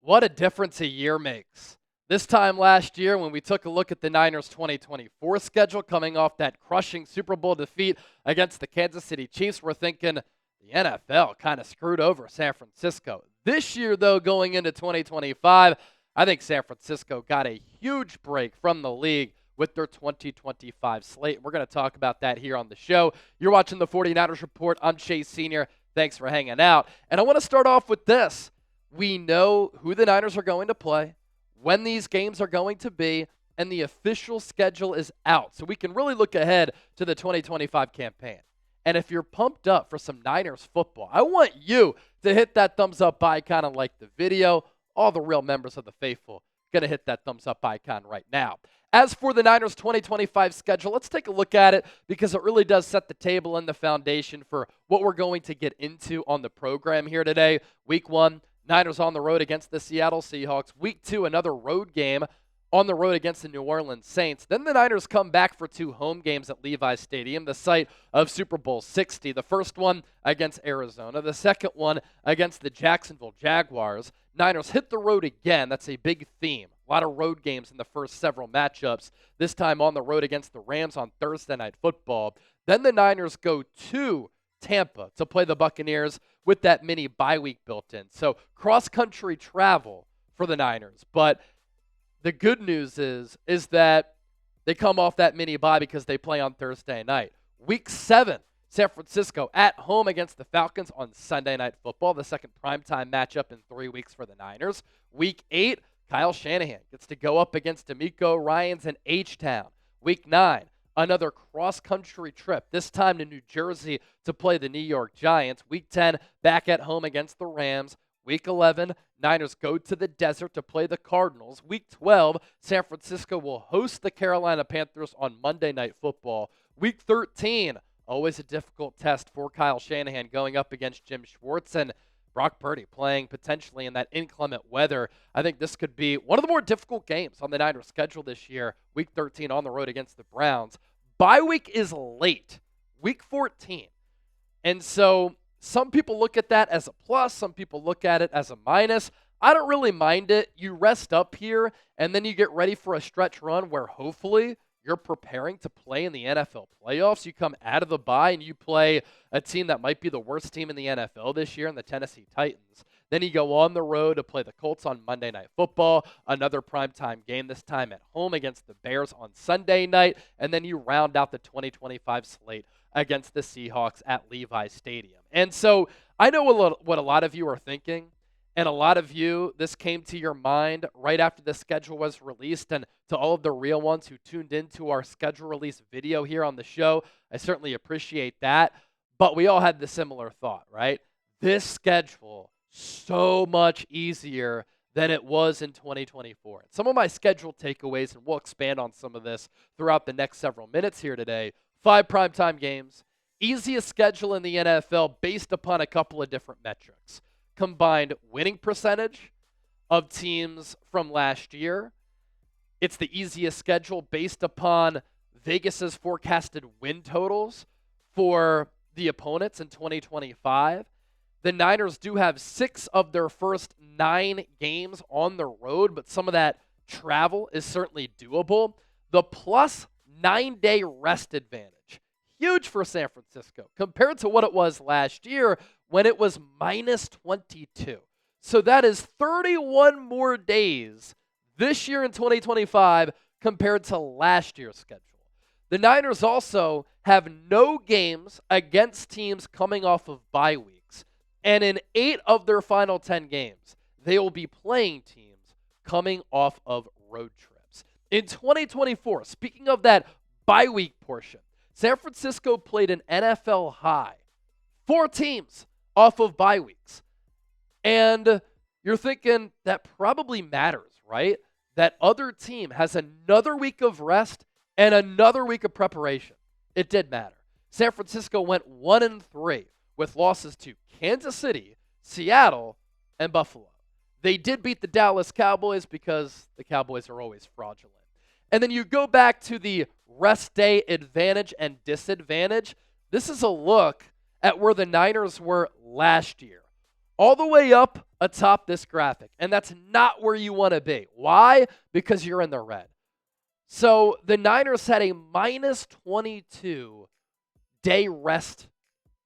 What a difference a year makes. This time last year, when we took a look at the Niners' 2024 schedule coming off that crushing Super Bowl defeat against the Kansas City Chiefs, we're thinking the NFL kind of screwed over San Francisco. This year, though, going into 2025, I think San Francisco got a huge break from the league with their 2025 slate. We're going to talk about that here on the show. You're watching the 49ers Report. I'm Chase Sr. Thanks for hanging out. And I want to start off with this. We know who the Niners are going to play, when these games are going to be, and the official schedule is out. So we can really look ahead to the 2025 campaign. And if you're pumped up for some Niners football, I want you to hit that thumbs up icon and like the video. All the real members of the faithful going to hit that thumbs up icon right now. As for the Niners' 2025 schedule, let's take a look at it because it really does set the table and the foundation for what we're going to get into on the program here today. Week 1, Niners on the road against the Seattle Seahawks. Week 2, another road game on the road against the New Orleans Saints. Then the Niners come back for 2 home games at Levi's Stadium, the site of Super Bowl 60. The first one against Arizona, the second one against the Jacksonville Jaguars. Niners hit the road again. That's a big theme. A lot of road games in the first several matchups, this time on the road against the Rams on Thursday Night Football. Then the Niners go to Tampa to play the Buccaneers with that mini bye week built in. So cross-country travel for the Niners. But the good news is that they come off that mini bye because they play on Thursday night. Week 7, San Francisco at home against the Falcons on Sunday Night Football, the second primetime matchup in 3 weeks for the Niners. Week 8, Kyle Shanahan gets to go up against D'Amico Ryans in H-Town. Week 9, another cross-country trip, this time to New Jersey to play the New York Giants. Week 10, back at home against the Rams. Week 11, Niners go to the desert to play the Cardinals. Week 12, San Francisco will host the Carolina Panthers on Monday Night Football. Week 13, always a difficult test for Kyle Shanahan going up against Jim Schwartz and Brock Purdy playing potentially in that inclement weather. I think this could be one of the more difficult games on the Niners' schedule this year. Week 13 on the road against the Browns. Bye week is late, week 14. And so some people look at that as a plus. Some people look at it as a minus. I don't really mind it. You rest up here, and then you get ready for a stretch run where hopefully you're preparing to play in the NFL playoffs. You come out of the bye and you play a team that might be the worst team in the NFL this year in the Tennessee Titans. Then you go on the road to play the Colts on Monday Night Football, another primetime game, this time at home against the Bears on Sunday night, and then you round out the 2025 slate against the Seahawks at Levi's Stadium. And so I know what a lot of you are thinking. And a lot of you, this came to your mind right after the schedule was released. And to all of the real ones who tuned into our schedule release video here on the show, I certainly appreciate that. But we all had the similar thought, right? This schedule, so much easier than it was in 2024. And some of my schedule takeaways, and we'll expand on some of this throughout the next several minutes here today. 5 primetime games, easiest schedule in the NFL based upon a couple of different metrics. Combined winning percentage of teams from last year. It's the easiest schedule based upon Vegas's forecasted win totals for the opponents in 2025. The Niners do have 6 of their first 9 games on the road, but some of that travel is certainly doable. The plus 9-day rest advantage, huge for San Francisco compared to what it was last year when it was minus 22. So that is 31 more days this year in 2025 compared to last year's schedule. The Niners also have no games against teams coming off of bye weeks. And in 8 of their final 10 games, they will be playing teams coming off of road trips. In 2024, speaking of that bye week portion, San Francisco played an NFL high 4 teams off of bye weeks. And you're thinking that probably matters, right? That other team has another week of rest and another week of preparation. It did matter. San Francisco went 1-3 with losses to Kansas City, Seattle, and Buffalo. They did beat the Dallas Cowboys because the Cowboys are always fraudulent. And then you go back to the rest day advantage and disadvantage. This is a look at where the Niners were last year. all the way up atop this graphic. And that's not where you want to be. Why? Because you're in the red. So the Niners had a minus 22 day rest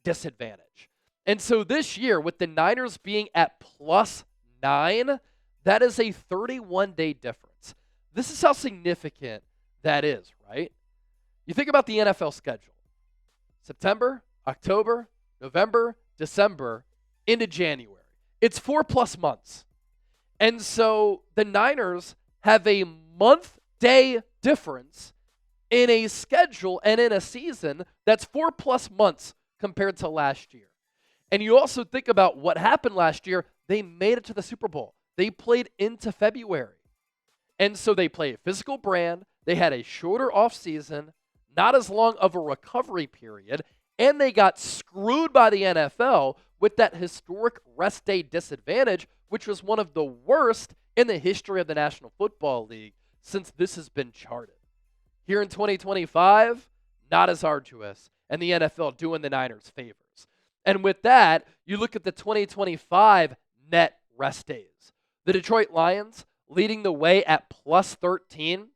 disadvantage. And so this year, with the Niners being at plus 9, that is a 31-day difference. This is how significant that is, right? You think about the NFL schedule. September, October, November, December, into January. It's 4+ months. And so the Niners have a month-day difference in a schedule and in a season that's 4+ months compared to last year. And you also think about what happened last year. They made it to the Super Bowl. They played into February. And so they play a physical brand. They had a shorter offseason, not as long of a recovery period, and they got screwed by the NFL with that historic rest day disadvantage, which was one of the worst in the history of the National Football League since this has been charted. Here in 2025, not as arduous, and the NFL doing the Niners favors. And with that, you look at the 2025 net rest days. The Detroit Lions leading the way at plus 13,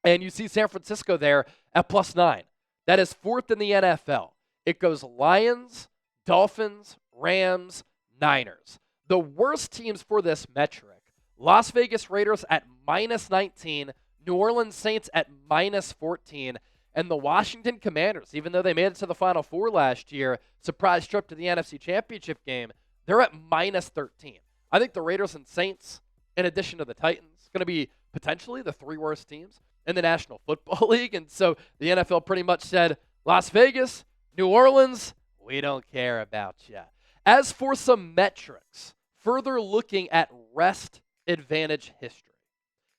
and you see San Francisco there at plus 9. That is 4th in the NFL. It goes Lions, Dolphins, Rams, Niners. The worst teams for this metric: Las Vegas Raiders at minus 19, New Orleans Saints at minus 14, and the Washington Commanders, even though they made it to the Final Four last year, surprise trip to the NFC Championship game, they're at minus 13. I think the Raiders and Saints, in addition to the Titans, going to be potentially the 3 worst teams in the National Football League. And so the NFL pretty much said, Las Vegas, New Orleans, we don't care about you. As for some metrics, further looking at rest advantage history.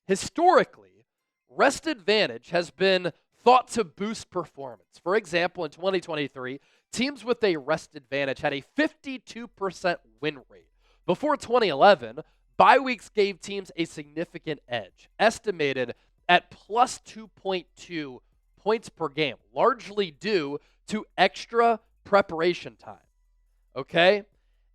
Historically, rest advantage has been thought to boost performance. For example, in 2023, teams with a rest advantage had a 52% win rate. Before 2011, bye weeks gave teams a significant edge, estimated at plus 2.2 points per game, largely due to extra preparation time. Okay?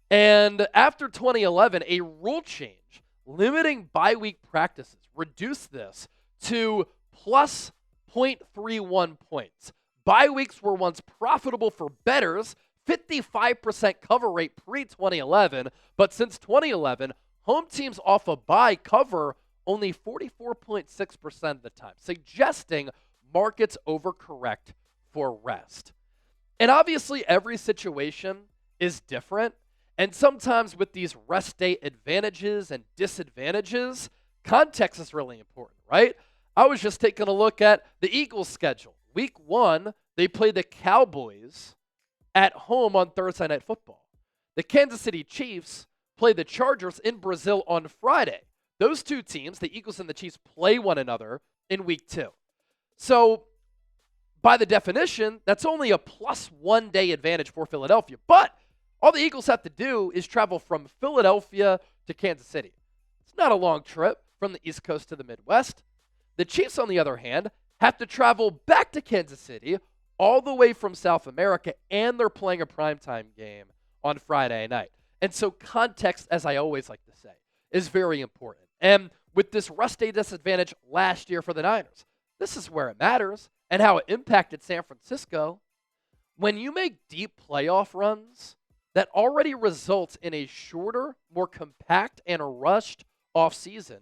And after 2011, a rule change limiting bye week practices reduced this to plus 0.31 points. Bye weeks were once profitable for bettors, 55% cover rate pre-2011, but since 2011, home teams off a bye cover only 44.6% of the time, suggesting markets overcorrect for rest. And obviously, every situation is different, and sometimes with these rest day advantages and disadvantages, context is really important, right? I was just taking a look at the Eagles' schedule. Week 1, they play the Cowboys at home on Thursday Night Football. The Kansas City Chiefs play the Chargers in Brazil on Friday. Those two teams, the Eagles and the Chiefs, play one another in Week 2. So, by the definition, that's only a plus 1 day advantage for Philadelphia. But all the Eagles have to do is travel from Philadelphia to Kansas City. It's not a long trip from the East Coast to the Midwest. The Chiefs, on the other hand, have to travel back to Kansas City all the way from South America, and they're playing a primetime game on Friday night. And so context, as I always like to say, is very important. And with this rest day disadvantage last year for the Niners, this is where it matters and how it impacted San Francisco. When you make deep playoff runs, that already results in a shorter, more compact, and rushed offseason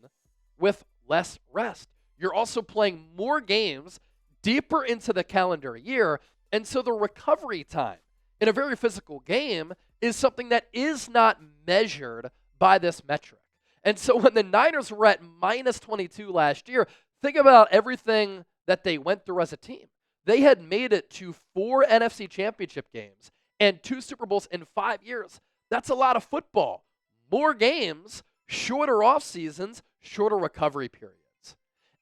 with less rest. You're also playing more games deeper into the calendar year, and so the recovery time in a very physical game is something that is not measured by this metric. And so when the Niners were at minus 22 last year, think about everything that they went through as a team. They had made it to 4 NFC Championship games and 2 Super Bowls in 5 years. That's a lot of football. More games, shorter off seasons, shorter recovery periods.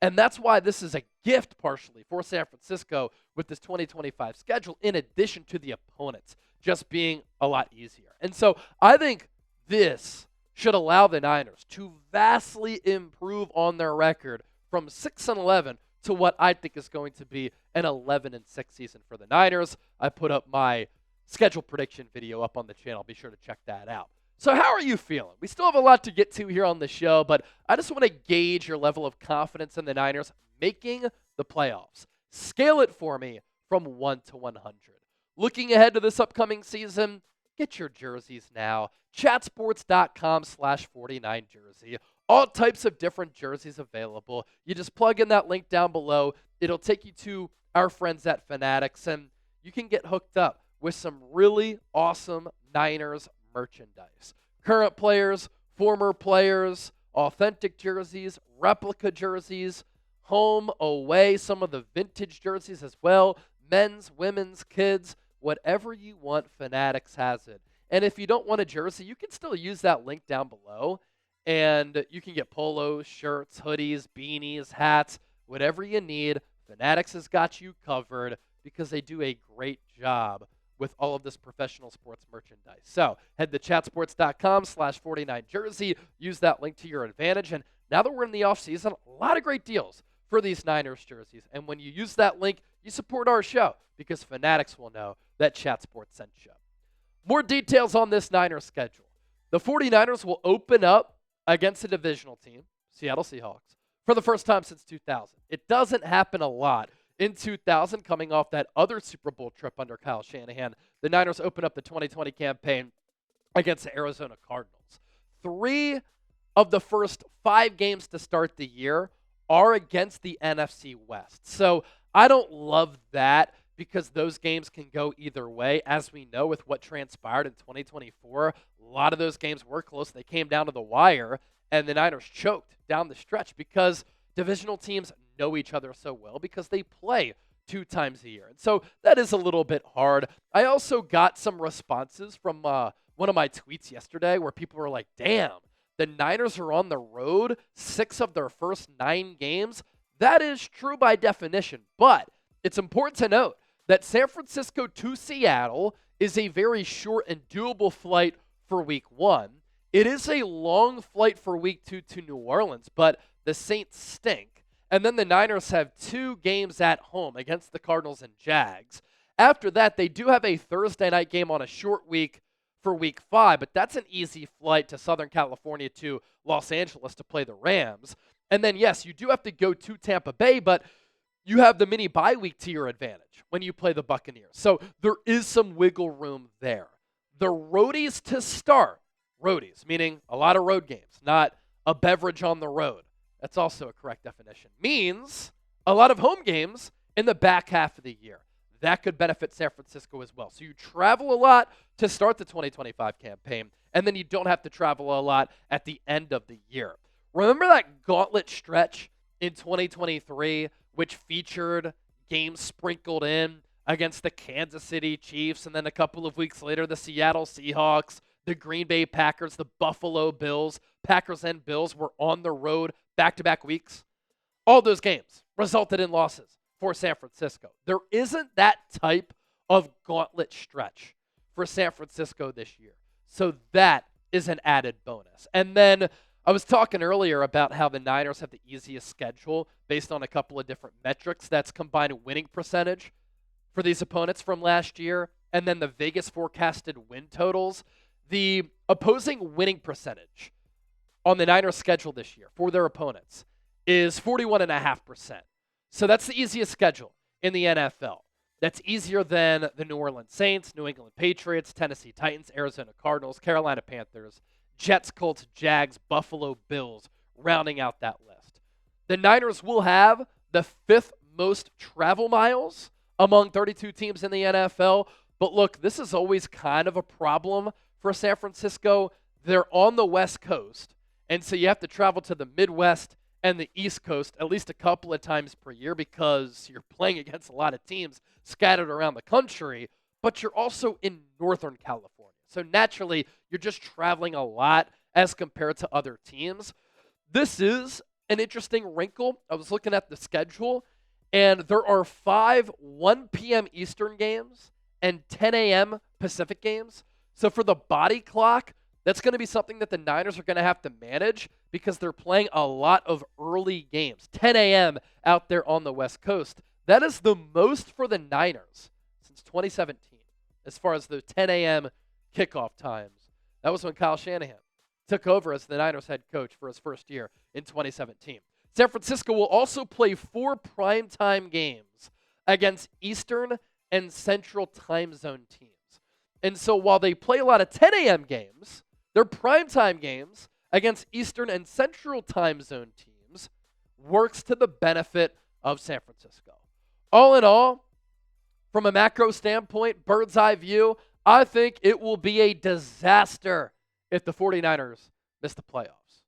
And that's why this is a gift partially for San Francisco with this 2025 schedule, in addition to the opponents just being a lot easier. And so I think this should allow the Niners to vastly improve on their record from 6-11 to what I think is going to be an 11-6 season for the Niners. I put up my schedule prediction video up on the channel. Be sure to check that out. So how are you feeling? We still have a lot to get to here on the show, but I just want to gauge your level of confidence in the Niners making the playoffs. Scale it for me from 1 to 100. Looking ahead to this upcoming season, get your jerseys now. Chatsports.com/49jersey. All types of different jerseys available. You just plug in that link down below. It'll take you to our friends at Fanatics, and you can get hooked up with some really awesome Niners merchandise. Current players, former players, authentic jerseys, replica jerseys, home, away, some of the vintage jerseys as well, men's, women's, kids, whatever you want, Fanatics has it. And if you don't want a jersey, you can still use that link down below, and you can get polos, shirts, hoodies, beanies, hats, whatever you need. Fanatics has got you covered because they do a great job with all of this professional sports merchandise. So head to chatsports.com/49jersey. Use that link to your advantage. And now that we're in the offseason, a lot of great deals for these Niners jerseys. And when you use that link, you support our show because Fanatics will know that Chat Sports sent you. More details on this Niners schedule. The 49ers will open up against a divisional team, Seattle Seahawks, for the first time since 2000. It doesn't happen a lot. In 2000, coming off that other Super Bowl trip under Kyle Shanahan, the Niners open up the 2020 campaign against the Arizona Cardinals. 3 of the first 5 games to start the year are against the NFC West. So I don't love that because those games can go either way. As we know with what transpired in 2024, a lot of those games were close. They came down to the wire, and the Niners choked down the stretch because divisional teams know each other so well because they play 2 times a year. And so that is a little bit hard. I also got some responses from one of my tweets yesterday where people were like, damn, the Niners are on the road 6 of their first 9 games. That is true by definition, but it's important to note that San Francisco to Seattle is a very short and doable flight for week 1. It is a long flight for week 2 to New Orleans, but the Saints stink. And then the Niners have 2 games at home against the Cardinals and Jags. After that, they do have a Thursday night game on a short week for week 5, but that's an easy flight to Southern California to Los Angeles to play the Rams. And then, yes, you do have to go to Tampa Bay, but you have the mini bye week to your advantage when you play the Buccaneers. So there is some wiggle room there. The roadies to start, roadies, meaning a lot of road games, not a beverage on the road. That's also a correct definition. Means a lot of home games in the back half of the year. That could benefit San Francisco as well. So you travel a lot to start the 2025 campaign, and then you don't have to travel a lot at the end of the year. Remember that gauntlet stretch in 2023, which featured games sprinkled in against the Kansas City Chiefs, and then a couple of weeks later, the Seattle Seahawks, the Green Bay Packers, the Buffalo Bills. Packers and Bills were on the road back-to-back weeks. All those games resulted in losses for San Francisco. There isn't that type of gauntlet stretch for San Francisco this year. So that is an added bonus. And then I was talking earlier about how the Niners have the easiest schedule based on a couple of different metrics. That's combined winning percentage for these opponents from last year, and then the Vegas forecasted win totals. The opposing winning percentage on the Niners' schedule this year for their opponents is 41.5%. So that's the easiest schedule in the NFL. That's easier than the New Orleans Saints, New England Patriots, Tennessee Titans, Arizona Cardinals, Carolina Panthers, Jets, Colts, Jags, Buffalo Bills, rounding out that list. The Niners will have the 5th most travel miles among 32 teams in the NFL. But look, this is always kind of a problem for San Francisco. They're on the West Coast, and so you have to travel to the Midwest and the East Coast at least a couple of times per year because you're playing against a lot of teams scattered around the country, but you're also in Northern California. So naturally, you're just traveling a lot as compared to other teams. This is an interesting wrinkle. I was looking at the schedule, and there are 5 1 p.m. Eastern games and 10 a.m. Pacific games. So for the body clock, that's going to be something that the Niners are going to have to manage because they're playing a lot of early games. 10 a.m. out there on the West Coast. That is the most for the Niners since 2017 as far as the 10 a.m. kickoff times That was when Kyle Shanahan took over as the Niners head coach for his first year in 2017. San Francisco will also play 4 primetime games against Eastern and Central time zone teams. And so while they play a lot of 10 a.m. games, their primetime games against Eastern and Central time zone teams works to the benefit of San Francisco. All in all, from a macro standpoint, bird's eye view, I think it will be a disaster if the 49ers miss the playoffs.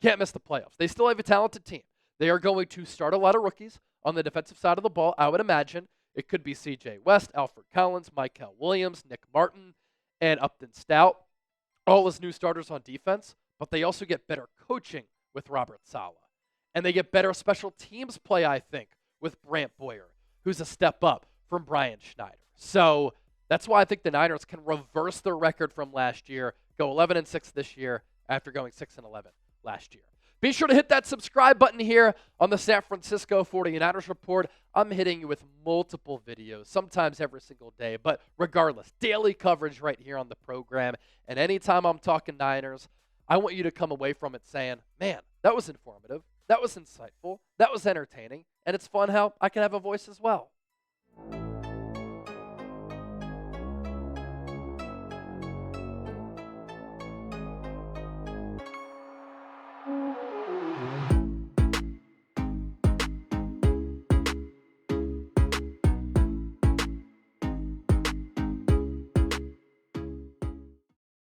Can't miss the playoffs. They still have a talented team. They are going to start a lot of rookies on the defensive side of the ball, I would imagine. It could be C.J. West, Alfred Collins, Mykel Williams, Nick Martin, and Upton Stout. All as new starters on defense, but they also get better coaching with Robert Saleh. And they get better special teams play, I think, with Brant Boyer, who's a step up from Brian Schneider. So that's why I think the Niners can reverse their record from last year, go 11-6 this year after going 6-11 last year. Be sure to hit that subscribe button here on the San Francisco 49ers Report. I'm hitting you with multiple videos, sometimes every single day, but regardless, daily coverage right here on the program. And anytime I'm talking Niners, I want you to come away from it saying, man, that was informative, that was insightful, that was entertaining, and it's fun how I can have a voice as well.